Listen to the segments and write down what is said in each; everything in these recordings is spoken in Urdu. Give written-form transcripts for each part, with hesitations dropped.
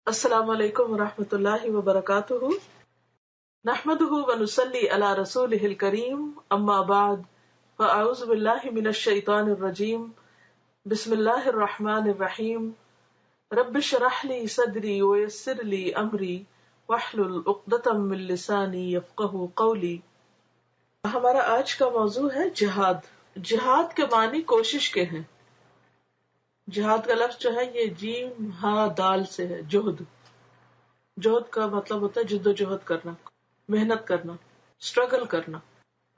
السلام علیکم ورحمۃ اللہ وبرکاتہ، نحمده ونصلی علی رسولہ الکریم، اما بعد فاعوذ باللہ من الشیطان الرجیم، بسم اللہ الرحمن الرحیم، رب اشرح لی صدری ویسر لی امری واحلل عقدۃ من لسانی یفقہوا قولی۔ ہمارا آج کا موضوع ہے جہاد۔ جہاد کے معنی کوشش کے ہیں۔ جہاد کا لفظ جو ہے یہ جیم ہا دال سے ہے، جہد۔ جہد کا مطلب ہوتا ہے جد و جہد کرنا، محنت کرنا، اسٹرگل کرنا،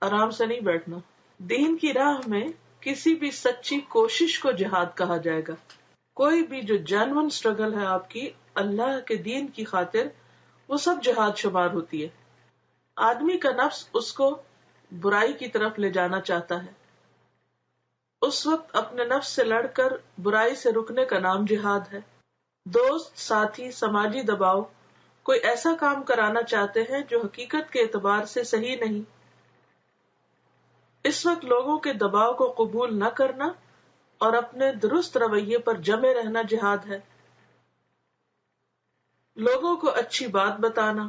آرام سے نہیں بیٹھنا۔ دین کی راہ میں کسی بھی سچی کوشش کو جہاد کہا جائے گا۔ کوئی بھی جو جینون اسٹرگل ہے آپ کی اللہ کے دین کی خاطر، وہ سب جہاد شمار ہوتی ہے۔ آدمی کا نفس اس کو برائی کی طرف لے جانا چاہتا ہے، اس وقت اپنے نفس سے لڑ کر برائی سے رکنے کا نام جہاد ہے۔ دوست، ساتھی، سماجی دباؤ کوئی ایسا کام کرانا چاہتے ہیں جو حقیقت کے اعتبار سے صحیح نہیں، اس وقت لوگوں کے دباؤ کو قبول نہ کرنا اور اپنے درست رویے پر جمے رہنا جہاد ہے۔ لوگوں کو اچھی بات بتانا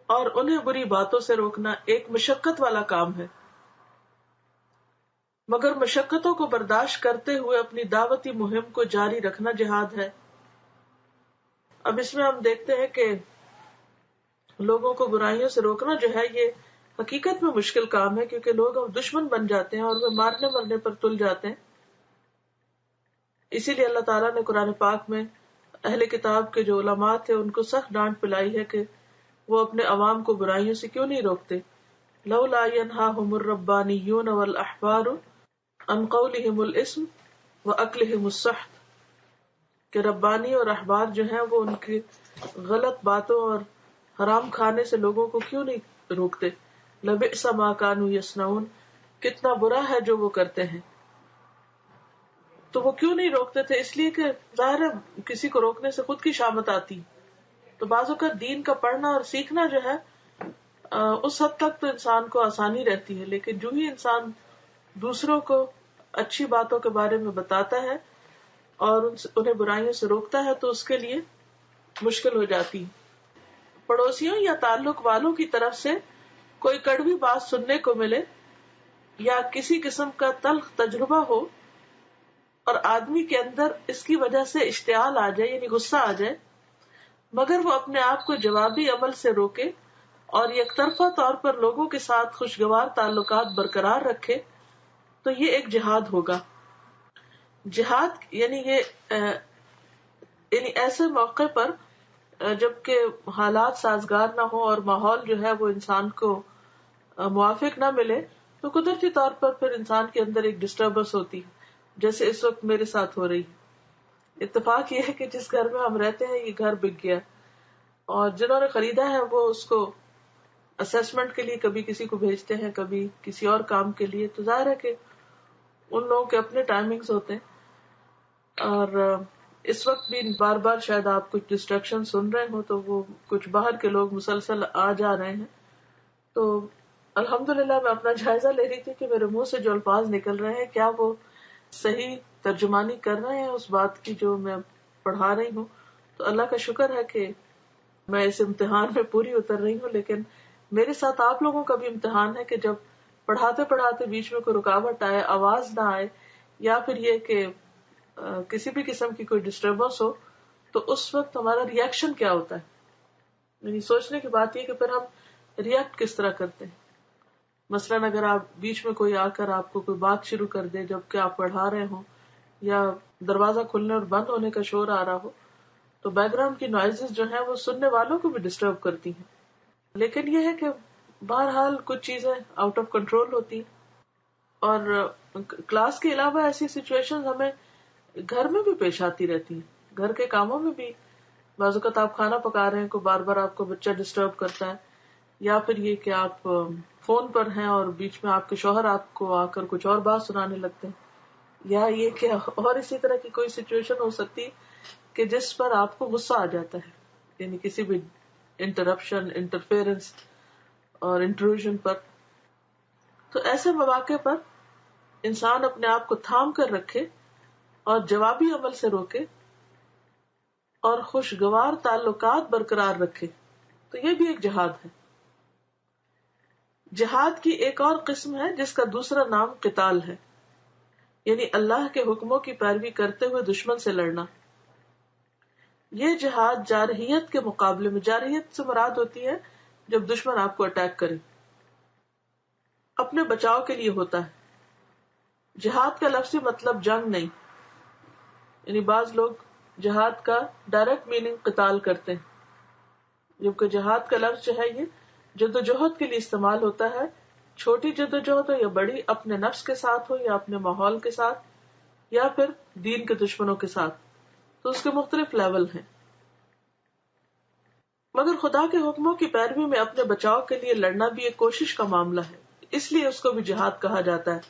اور انہیں بری باتوں سے روکنا ایک مشقت والا کام ہے، مگر مشقتوں کو برداشت کرتے ہوئے اپنی دعوتی مہم کو جاری رکھنا جہاد ہے۔ اب اس میں ہم دیکھتے ہیں کہ لوگوں کو برائیوں سے روکنا جو ہے یہ حقیقت میں مشکل کام ہے، کیونکہ لوگ اب دشمن بن جاتے ہیں اور وہ مارنے مرنے پر تل جاتے ہیں۔ اسی لیے اللہ تعالیٰ نے قرآن پاک میں اہل کتاب کے جو علماء تھے ان کو سخت ڈانٹ پلائی ہے کہ وہ اپنے عوام کو برائیوں سے کیوں نہیں روکتے۔ لولا ینہاہم الربانیون والاحبار عن قولہم الاسم واکلہم السحت، کہ ربانی اور احبار جو ہیں وہ ان کی غلط باتوں اور حرام کھانے سے لوگوں کو کیوں نہیں روکتے۔ لبئس ما کانوا یصنعون، کتنا برا ہے جو وہ کرتے ہیں۔ تو وہ کیوں نہیں روکتے تھے؟ اس لیے کہ ظاہر ہے کسی کو روکنے سے خود کی شامت آتی۔ تو بعض اوقات دین کا پڑھنا اور سیکھنا جو ہے اس حد تک تو انسان کو آسانی رہتی ہے، لیکن جو ہی انسان دوسروں کو اچھی باتوں کے بارے میں بتاتا ہے اور انہیں برائیوں سے روکتا ہے تو اس کے لیے مشکل ہو جاتی۔ پڑوسیوں یا تعلق والوں کی طرف سے کوئی کڑوی بات سننے کو ملے یا کسی قسم کا تلخ تجربہ ہو اور آدمی کے اندر اس کی وجہ سے اشتعال آ جائے، یعنی غصہ آ جائے، مگر وہ اپنے آپ کو جوابی عمل سے روکے اور یک طرفہ طور پر لوگوں کے ساتھ خوشگوار تعلقات برقرار رکھے، تو یہ ایک جہاد ہوگا۔ جہاد یعنی ایسے موقع پر جبکہ حالات سازگار نہ ہو اور ماحول جو ہے وہ انسان کو موافق نہ ملے، تو قدرتی طور پر پھر انسان کے اندر ایک ڈسٹربنس ہوتی ہے، جیسے اس وقت میرے ساتھ ہو رہی ہے۔ اتفاق یہ ہے کہ جس گھر میں ہم رہتے ہیں یہ گھر بک گیا، اور جنہوں نے خریدا ہے وہ اس کو اسیسمنٹ کے لیے کبھی کسی کو بھیجتے ہیں، کبھی کسی اور کام کے لیے، تو ظاہر ہے کہ ان لوگوں کے اپنے ٹائمنگز ہوتے ہیں۔ اور اس وقت بھی بار بار شاید آپ کچھ ڈسٹریکشن سن رہے ہو، تو وہ کچھ باہر کے لوگ مسلسل آ جا رہے ہیں۔ تو الحمدللہ میں اپنا جائزہ لے رہی تھی کہ میرے منہ سے جو الفاظ نکل رہے ہیں کیا وہ صحیح ترجمانی کر رہے ہیں اس بات کی جو میں پڑھا رہی ہوں۔ تو اللہ کا شکر ہے کہ میں اس امتحان میں پوری اتر رہی ہوں، لیکن میرے ساتھ آپ لوگوں کا بھی امتحان ہے کہ جب پڑھاتے پڑھاتے بیچ میں کوئی رکاوٹ آئے، آواز نہ آئے، یا پھر یہ کہ کسی بھی قسم کی کوئی ڈسٹربنس ہو، تو اس وقت ہمارا ری ایکشن کیا ہوتا ہے۔ یعنی سوچنے کی بات یہ کہ پھر ہم ری ایکٹ کس طرح کرتے ہیں۔ مثلاً اگر آپ بیچ میں کوئی آ کر آپ کو کوئی بات شروع کر دے جبکہ آپ پڑھا رہے ہوں، یا دروازہ کھلنے اور بند ہونے کا شور آ رہا ہو، تو بیک گراؤنڈ کی نوائزز جو ہیں وہ سننے والوں کو بھی ڈسٹرب کرتی ہیں۔ لیکن یہ ہے کہ بہرحال کچھ چیزیں آؤٹ آف کنٹرول ہوتی ہیں، اور کلاس کے علاوہ ایسی سچویشن ہمیں گھر میں بھی پیش آتی رہتی ہیں۔ گھر کے کاموں میں بھی بعض اوقات آپ کھانا پکا رہے ہیں، کوئی بار بار آپ کو بچہ ڈسٹرب کرتا ہے، یا پھر یہ کہ آپ فون پر ہیں اور بیچ میں آپ کے شوہر آپ کو آ کر کچھ اور بات سنانے لگتے ہیں، یا یہ کہ اور اسی طرح کی کوئی سچویشن ہو سکتی کہ جس پر آپ کو غصہ آ جاتا ہے، یعنی کسی بھی انٹرپشن، انٹرفیئرنس اور انٹروژن پر۔ تو ایسے مواقع پر انسان اپنے آپ کو تھام کر رکھے اور جوابی عمل سے روکے، اور خوشگوار تعلقات برقرار رکھے، تو یہ بھی ایک جہاد ہے۔ جہاد کی ایک اور قسم ہے جس کا دوسرا نام قتال ہے، یعنی اللہ کے حکموں کی پیروی کرتے ہوئے دشمن سے لڑنا۔ یہ جہاد جارحیت کے مقابلے میں، جارحیت سے مراد ہوتی ہے جب دشمن آپ کو اٹیک کرے، اپنے بچاؤ کے لیے ہوتا ہے۔ جہاد کا لفظی مطلب جنگ نہیں، یعنی بعض لوگ جہاد کا ڈائریکٹ میننگ قتال کرتے ہیں، جبکہ جہاد کا لفظ جو ہے یہ جدوجہد کے لیے استعمال ہوتا ہے، چھوٹی جدوجہد ہو یا بڑی، اپنے نفس کے ساتھ ہو یا اپنے ماحول کے ساتھ یا پھر دین کے دشمنوں کے ساتھ، تو اس کے مختلف لیول ہیں۔ مگر خدا کے حکموں کی پیروی میں اپنے بچاؤ کے لیے لڑنا بھی ایک کوشش کا معاملہ ہے، اس لیے اس کو بھی جہاد کہا جاتا ہے۔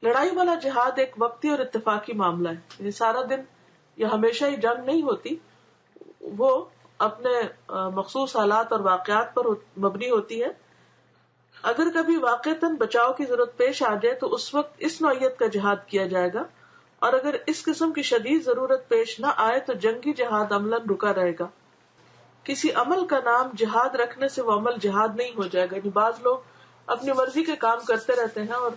لڑائی والا جہاد ایک وقتی اور اتفاقی معاملہ ہے، یعنی سارا دن یا ہمیشہ ہی جنگ نہیں ہوتی، وہ اپنے مخصوص حالات اور واقعات پر مبنی ہوتی ہے۔ اگر کبھی واقعتاً بچاؤ کی ضرورت پیش آ جائے تو اس وقت اس نوعیت کا جہاد کیا جائے گا، اور اگر اس قسم کی شدید ضرورت پیش نہ آئے تو جنگی جہاد عملاً رکا رہے گا۔ کسی عمل کا نام جہاد رکھنے سے وہ عمل جہاد نہیں ہو جائے گا، یعنی بعض لوگ اپنی مرضی کے کام کرتے رہتے ہیں اور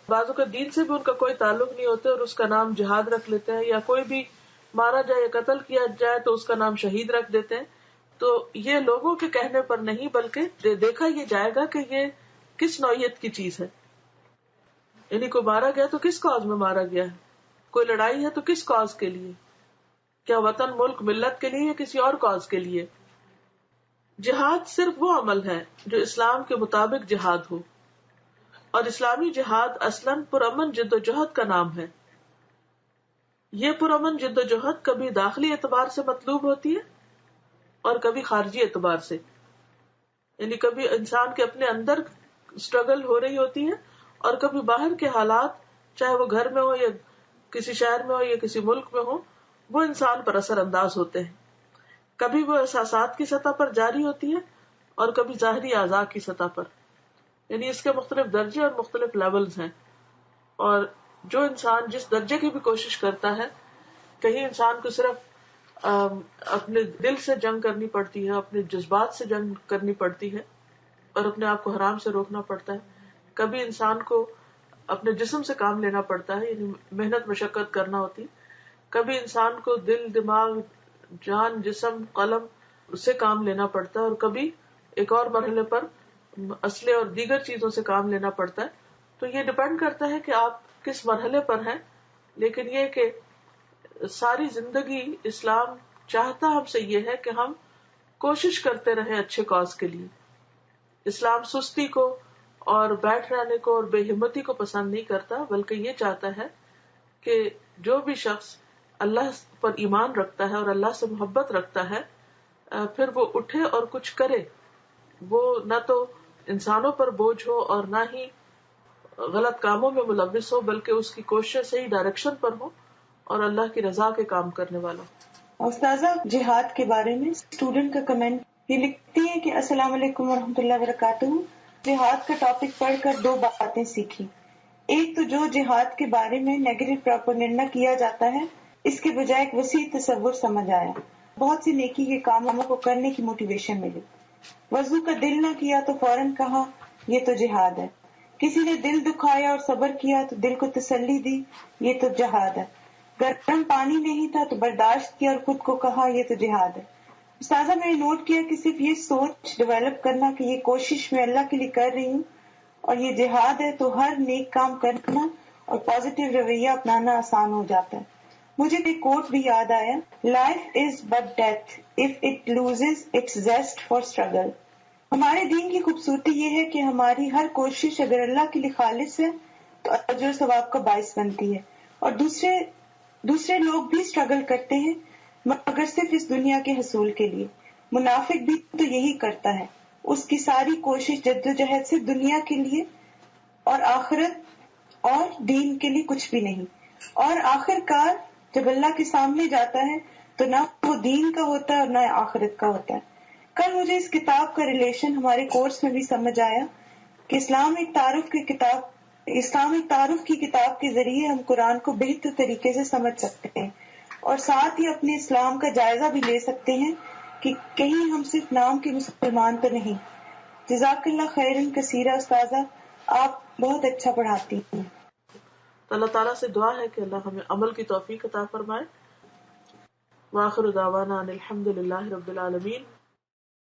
بعضوں کا دین سے بھی ان کا کوئی تعلق نہیں ہوتا اور اس کا نام جہاد رکھ لیتے ہیں، یا کوئی بھی مارا جائے یا قتل کیا جائے تو اس کا نام شہید رکھ دیتے ہیں۔ تو یہ لوگوں کے کہنے پر نہیں، بلکہ دیکھا یہ جائے گا کہ یہ کس نوعیت کی چیز ہے، یعنی کوئی مارا گیا تو کس کاز میں مارا گیا ہے، کوئی لڑائی ہے تو کس کاز کے لیے، کیا وطن ملک ملت کے لیے یا کسی اور کاز کے لیے۔ جہاد صرف وہ عمل ہے جو اسلام کے مطابق جہاد ہو، اور اسلامی جہاد اصلاً پرامن جد و جہد کا نام ہے۔ یہ پرامن جد و جہد کبھی داخلی اعتبار سے مطلوب ہوتی ہے اور کبھی خارجی اعتبار سے، یعنی کبھی انسان کے اپنے اندر اسٹرگل ہو رہی ہوتی ہے اور کبھی باہر کے حالات، چاہے وہ گھر میں ہو یا کسی شہر میں ہو یا کسی ملک میں ہو، وہ انسان پر اثر انداز ہوتے ہیں۔ کبھی وہ احساسات کی سطح پر جاری ہوتی ہے اور کبھی ظاہری اعضاء کی سطح پر، یعنی اس کے مختلف درجے اور مختلف لیولز ہیں۔ اور جو انسان جس درجے کی بھی کوشش کرتا ہے، کہیں انسان کو صرف اپنے دل سے جنگ کرنی پڑتی ہے، اپنے جذبات سے جنگ کرنی پڑتی ہے اور اپنے آپ کو حرام سے روکنا پڑتا ہے، کبھی انسان کو اپنے جسم سے کام لینا پڑتا ہے، یعنی محنت مشقت کرنا ہوتی، کبھی انسان کو دل دماغ جان جسم قلم اس سے کام لینا پڑتا ہے، اور کبھی ایک اور مرحلے پر اسلحے اور دیگر چیزوں سے کام لینا پڑتا ہے۔ تو یہ ڈپینڈ کرتا ہے کہ آپ کس مرحلے پر ہیں، لیکن یہ کہ ساری زندگی اسلام چاہتا ہم سے یہ ہے کہ ہم کوشش کرتے رہیں اچھے کاز کے لیے۔ اسلام سستی کو اور بیٹھ رہنے کو اور بے ہمتی کو پسند نہیں کرتا، بلکہ یہ چاہتا ہے کہ جو بھی شخص اللہ پر ایمان رکھتا ہے اور اللہ سے محبت رکھتا ہے، پھر وہ اٹھے اور کچھ کرے، وہ نہ تو انسانوں پر بوجھ ہو اور نہ ہی غلط کاموں میں ملوث ہو، بلکہ اس کی کوشش صحیح ڈائریکشن پر ہو اور اللہ کی رضا کے کام کرنے والا۔ استاذہ، جہاد کے بارے میں اسٹوڈنٹ کا کمنٹ یہ لکھتی ہے کہ السلام علیکم ورحمۃ اللہ وبرکاتہ، جہاد کا ٹاپک پڑھ کر دو باتیں سیکھی۔ ایک تو جو جہاد کے بارے میں نیگیٹو پروپیگنڈا کیا جاتا ہے، اس کے بجائے ایک وسیع تصور سمجھ آیا، بہت سی نیکی کے کاموں کو کرنے کی موٹیویشن ملی۔ وضو کا دل نہ کیا تو فوراً کہا یہ تو جہاد ہے، کسی نے دل دکھایا اور صبر کیا تو دل کو تسلی دی، یہ تو جہاد ہے، گرم پانی نہیں تھا تو برداشت کیا اور خود کو کہا یہ تو جہاد ہے۔ استاذہ، میں نے نوٹ کیا کہ صرف یہ سوچ ڈیولپ کرنا کہ یہ کوشش میں اللہ کے لیے کر رہی ہوں اور یہ جہاد ہے، تو ہر نیک کام کرنا اور پازیٹیو رویہ اپنانا آسان ہو جاتا ہے۔ مجھے ایک کوٹ بھی یاد آیا، life is but death if it loses its zest for struggle. ہمارے دین کی خوبصورتی یہ ہے کہ ہماری ہر کوشش اگر اللہ کے لیے خالص ہے تو اجر و ثواب کا باعث بنتی ہے، اور دوسرے لوگ بھی اسٹرگل کرتے ہیں مگر صرف اس دنیا کے حصول کے لیے۔ منافق بھی تو یہی کرتا ہے، اس کی ساری کوشش جدوجہد صرف دنیا کے لیے اور آخرت اور دین کے لیے کچھ بھی نہیں، اور آخر کار جب اللہ کے سامنے جاتا ہے تو نہ وہ دین کا ہوتا ہے اور نہ آخرت کا ہوتا ہے۔ کل مجھے اس کتاب کا ریلیشن ہمارے کورس میں بھی سمجھ آیا کہ اسلام ایک تعارف کی کتاب کے ذریعے ہم قرآن کو بہتر طریقے سے سمجھ سکتے ہیں۔ اور ساتھ ہی اپنے اسلام کا جائزہ بھی لے سکتے ہیں کہ کہیں ہم صرف نام کے مسلمان تو نہیں. جزاک اللہ خیرن کثیرہ استاذہ، آپ بہت اچھا پڑھاتی ہیں. تو اللہ تعالیٰ سے دعا ہے کہ اللہ ہمیں عمل کی توفیق عطا فرمائے. وآخر دعوانا ان الحمد للہ رب العالمین.